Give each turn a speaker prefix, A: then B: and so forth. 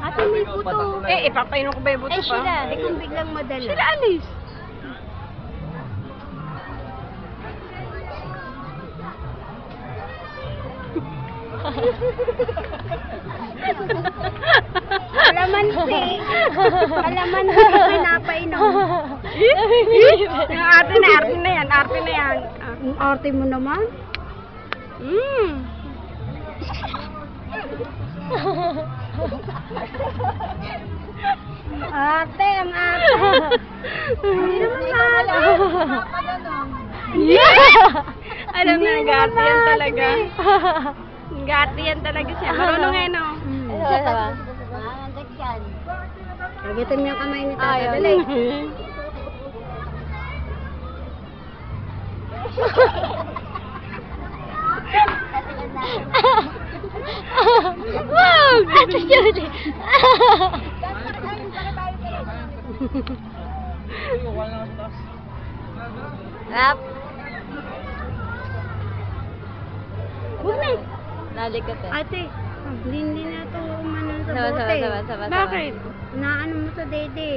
A: Ate, may buto. Ipapainom ko ba yung buto pa?
B: Ay, sila. Kung biglang madala.
A: Sila alis.
B: Alamansi. Alamansi pinapainom.
A: Yung arte na yan. Arte na yan.
B: Ang arte mo naman. Ate, ang ate. Hindi naman ate.
A: Alam na, nag-arte yan talaga. Nag-arte yan talaga siya. Marunong eh, no?
B: Agitin mo yung kamay ni Tata. Dali.
A: Wow! Ate Julie! Rap!
B: Huwag na.
A: Nalikot eh.
B: Ate, hindi na ito umano sa
A: Sawa,
B: bote.
A: sawa.
B: Bakit? Naano mo sa dede.